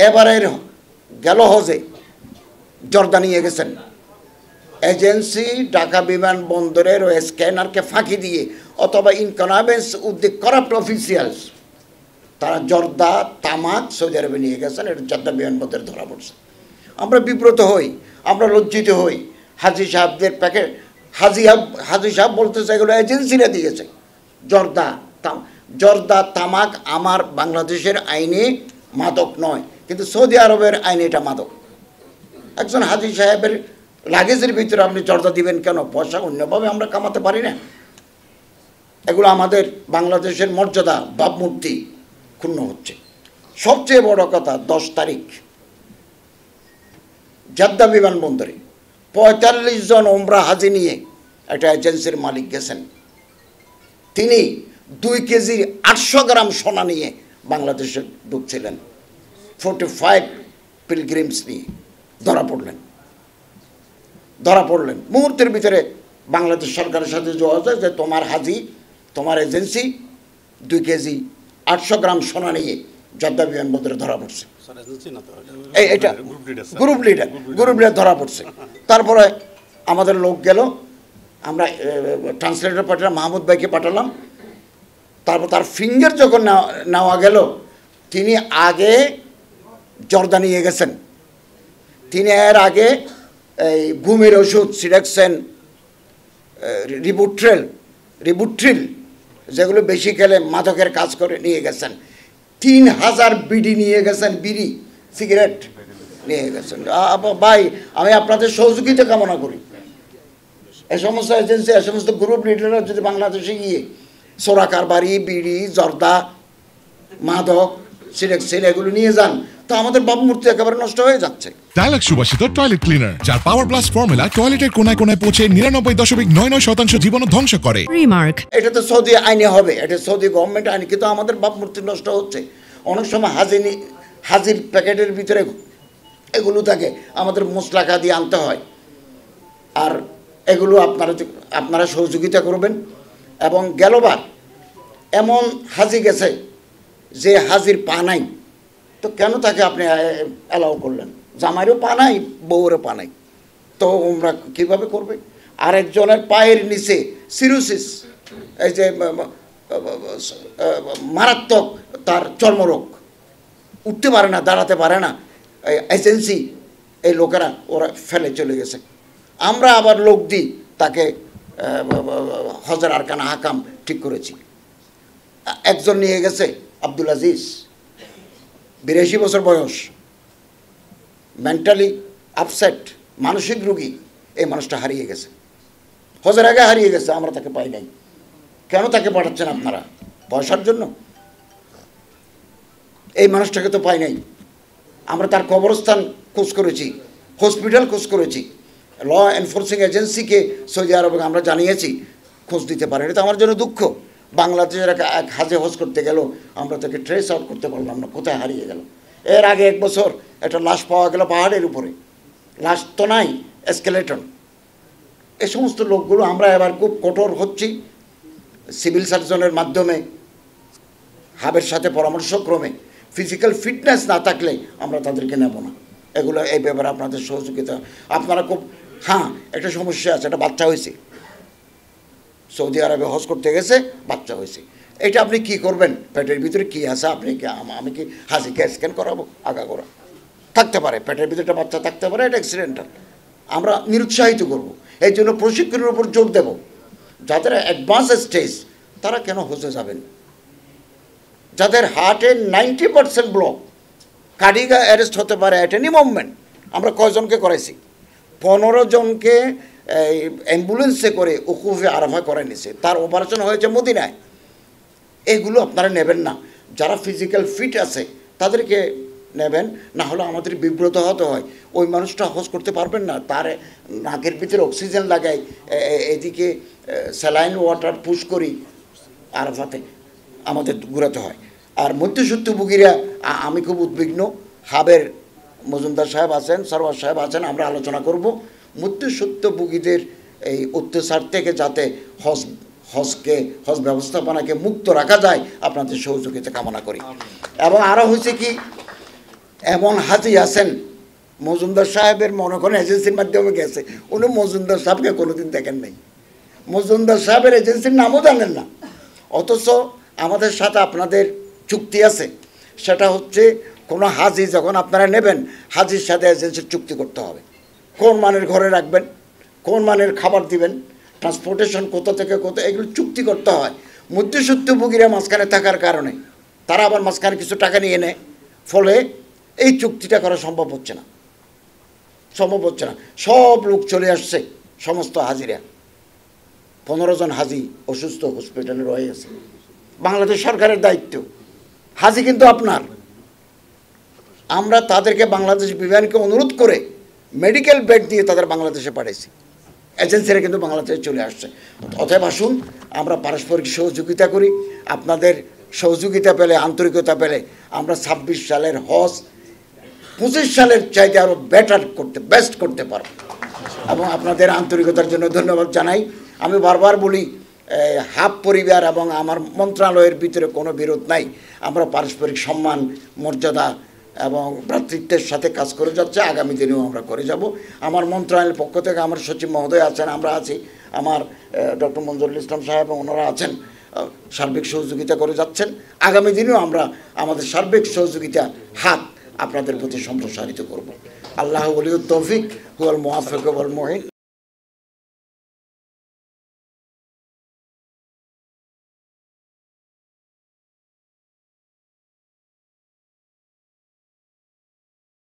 এবারের গেল হজে জর্দা নিয়ে গেছেন এজেন্সি ঢাকা বিমানবন্দরের ওই স্ক্যানারকে ফাঁকি দিয়ে অথবা ইনকনভেন্স উদ্যোগ করাপ্ট অফিসিয়ালস তারা জর্দা তামাক সৌদি আরবে নিয়ে গেছেন। এটা জর্দা বিমানবন্দরে ধরা পড়ছে। আমরা বিব্রত হই, আমরা লজ্জিত হই। হাজি সাহেবদের প্যাকেট হাজি সাহেব বলতেছে এগুলো এজেন্সিরা দিয়েছে। জর্দা তামাক আমার বাংলাদেশের আইনে মাদক নয়, কিন্তু সৌদি আরবের আইনে এটা মাদক। একজন হাজি সাহেবের লাগেজের ভিতরে আপনি জর্দা দিবেন কেন? পয়সা অন্যভাবে আমরা কামাতে পারি না? এগুলো আমাদের বাংলাদেশের মর্যাদা ভাবমূর্তি ক্ষুণ্ণ হচ্ছে। সবচেয়ে বড় কথা, 10 তারিখ জেদ্দা বিমানবন্দরে 45 জন ওমরা হাজি নিয়ে একটা এজেন্সির মালিক গেছেন। তিনি 2 কেজি 800 গ্রাম সোনা নিয়ে বাংলাদেশে ঢুকছিলেন। 45 পিলগ্রিমস নিয়ে ধরা পড়লেন। মুহূর্তের ভিতরে বাংলাদেশ সরকারের সাথে যোগাযোগ যে তোমার হাজি, তোমার এজেন্সি 2 কেজি 800 গ্রাম সোনা নিয়ে জেদ্দা বিমানবন্দরে ধরা পড়ছে। এটা গ্রুপ লিডার ধরা পড়ছে। তারপরে আমাদের লোক গেল, আমরা ট্রান্সলেটর পাঠালাম, মাহমুদ ভাইকে পাঠালাম। তারপর তার ফিঙ্গার যখন নেওয়া গেল, তিনি আগে জর্দা নিয়ে গেছেন। তিনি এর আগে এই ঘুমের ওষুধ সিডাক্সেন, রিবুট্রিল যেগুলো বেশি খেলে মাদকের কাজ করে নিয়ে গেছেন। 3000 বিডি নিয়ে গেছেন, বিড়ি সিগারেট নিয়ে গেছেন। ভাই, আমি আপনাদের সহযোগিতা কামনা করি। এই সমস্ত এজেন্সি, এই সমস্ত গ্রুপ লিডাররা যদি বাংলাদেশে গিয়ে সোরা কারবারি, বিড়ি, জর্দা, মাদক, সিডাক্সিন এগুলো নিয়ে যান, তো আমাদের ভাবমূর্তি একেবারে নষ্ট হয়ে যাচ্ছে। ডায়ালগ সুবাসিত টয়লেট ক্লিনার, যার পাওয়ার প্লাস ফর্মুলা টয়লেটের কোনায় কোনায় পৌঁছে 99.99% জীবাণু ধ্বংস করে। রিমার্ক, এটা তো সৌদি আইনে হবে, এটা সৌদি গভর্নমেন্ট আইন, কিন্তু আমাদের ভাবমূর্তি নষ্ট হচ্ছে। অনেক সময় হাজির প্যাকেটের ভিতরে এগুলো থাকে, আমাদের মশলা দিয়ে আনতে হয়। আর এগুলো আপনারা সহযোগিতা করবেন। এবং গেলবার এমন হাজি গেছে যে হাজির পা নাই, তো কেন তাকে আপনি অ্যালাউ করলেন? জামাইরও পা নাই, বউরও পা নাই, তো ওমরা কীভাবে করবে? আরেকজনের পায়ের নিচে সিরোসিস, এই যে মারাত্মক তার চর্মরোগ, উঠতে পারে না, দাঁড়াতে পারে না, এজেন্সি এই লোকেরা ওরা ফেলে চলে গেছে। আমরা আবার লোক দিই, তাকে হজের আরকানা হাকাম ঠিক করেছি। একজন নিয়ে গেছে আব্দুল আজিজ, 82 বছর বয়স, মেন্টালি আপসেট, মানসিক রোগী। এই মানুষটা হারিয়ে গেছে, হজের আগে হারিয়ে গেছে, আমরা তাকে পাই নাই। কেন তাকে পাঠাচ্ছেন আপনারা? পয়সার জন্য? এই মানুষটাকে তো পাই নাই। আমরা তার কবরস্থান খোঁজ করেছি, হসপিটাল খোঁজ করেছি, ল এনফোর্সিং এজেন্সিকে সৌদি আরবে আমরা জানিয়েছি, খোঁজ দিতে পারে। এটা তো আমার জন্য দুঃখ। বাংলাদেশের এক হাজে হজ করতে গেল, আমরা তাকে ট্রেস আউট করতে পারলাম না, কোথায় হারিয়ে গেল। এর আগে 1 বছর একটা লাশ পাওয়া গেল পাহাড়ের উপরে, লাশ তো নাই, এসকেলেটন। এই সমস্ত লোকগুলো আমরা এবার খুব কঠোর হচ্ছি। সিভিল সার্জনের মাধ্যমে, হাবের সাথে পরামর্শক্রমে, ফিজিক্যাল ফিটনেস না থাকলে আমরা তাদেরকে নেব না। এগুলো এই ব্যাপারে আপনাদের সহযোগিতা। আপনারা খুব, হ্যাঁ, একটা সমস্যা আছে, একটা বাচ্চা হয়েছে, সৌদি আরবে হজ করতে গেছে, বাচ্চা হয়েছে। এটা আপনি কি করবেন? পেটের ভিতরে কি আছে? আমি কি হাজিকে স্ক্যান করাবো? আগা করা থাকতে পারে, পেটের ভিতরে একটা বাচ্চা থাকতে পারে, এটা অ্যাক্সিডেন্টাল। আমরা নিরুৎসাহিত করব, এই জন্য প্রশিক্ষণের উপর জোর দেব। যাদের অ্যাডভান্স স্টেজ, তারা কেন হজে যাবেন? যাদের হার্টের 90% ব্লক, কার্ডিয়াক অ্যারেস্ট হতে পারে অ্যাট এনি মুভমেন্ট। আমরা কয়জনকে করাইছি? 15 জনকে অ্যাম্বুলেন্সে করে উকুফে আরাফা করে নিছে, তার অপারেশন হয়েছে মদিনায়। এগুলো আপনারা নেবেন না। যারা ফিজিক্যাল ফিট আছে তাদেরকে নেবেন, না হলে আমাদের বিব্রত হতে হয়। ওই মানুষটা হজ করতে পারবেন না, তার নাকের ভিতরে অক্সিজেন লাগাই, এদিকে স্যালাইন ওয়াটার পুশ করি, আরাফাতে আমাদের ঘুরাতে হয়। আর মধ্যসূত্রভোগীরা, আমি খুব উদ্বিগ্ন। হাবের মজুমদার সাহেব আছেন, সরওয়ার সাহেব আছেন, আমরা আলোচনা করব মধ্যসূত্রভোগীদের এই অত্যাচার থেকে যাতে হজ ব্যবস্থাপনাকে মুক্ত রাখা যায়। আপনাদের সহযোগিতা কামনা করি। এবং আরও হয়েছে কি, এমন হাজি আছেন, মজুমদার সাহেবের মনে করেন এজেন্সির মাধ্যমে গেছে, উনি মজুমদার সাহেবকে কোনোদিন দেখেন নাই, মজুমদার সাহেবের এজেন্সির নামও জানেন না। অথচ আমাদের সাথে আপনাদের চুক্তি আছে, সেটা হচ্ছে কোনো হাজি যখন আপনারা নেবেন, হাজির সাথে এজেন্সির চুক্তি করতে হবে। কোন মানের ঘরে রাখবেন, কোন মানের খাবার দিবেন, ট্রান্সপোর্টেশন কোথা থেকে কোথা, এগুলো চুক্তি করতে হয়। মধ্যস্বত্বভোগীরা মাঝখানে থাকার কারণে তারা আবার মাঝখানে কিছু টাকা নিয়ে নেয়, ফলে এই চুক্তিটা করা সম্ভব হচ্ছে না। সব লোক চলে আসছে, সমস্ত হাজিরা, 15 জন হাজি অসুস্থ হসপিটালে রয়েছে। বাংলাদেশ সরকারের দায়িত্ব, হাজি কিন্তু আপনার। আমরা তাদেরকে বাংলাদেশ বিমানকে অনুরোধ করে মেডিকেল বেড দিয়ে তাদের বাংলাদেশে পাঠিয়েছি, এজেন্সিরা কিন্তু বাংলাদেশে চলে আসছে। অতএব আসুন আমরা পারস্পরিক সহযোগিতা করি। আপনাদের সহযোগিতা পেলে, আন্তরিকতা পেলে আমরা 26 সালের হজ 25 সালের চাইতে আরও বেস্ট করতে পারব। এবং আপনাদের আন্তরিকতার জন্য ধন্যবাদ জানাই। আমি বারবার বলি, হাব পরিবার এবং আমার মন্ত্রণালয়ের ভিতরে কোনো বিরোধ নাই। আমরা পারস্পরিক সম্মান, মর্যাদা এবং ভ্রাতৃত্বের সাথে কাজ করে যাচ্ছে, আগামী দিনেও আমরা করে যাব। আমার মন্ত্রণালয়ের পক্ষ থেকে আমার সচিব মহোদয় আছেন, আমরা আছি, আমার ডক্টর মঞ্জুরুল ইসলাম সাহেব ওনারা আছেন, সার্বিক সহযোগিতা করে যাচ্ছেন। আগামী দিনেও আমরা আমাদের সার্বিক সহযোগিতা হাত আপনাদের প্রতি সম্প্রসারিত করব। আল্লাহ ওয়ালিউত তৌফিক হুয়াল মুওয়াফিক ওয়াল মুঈন।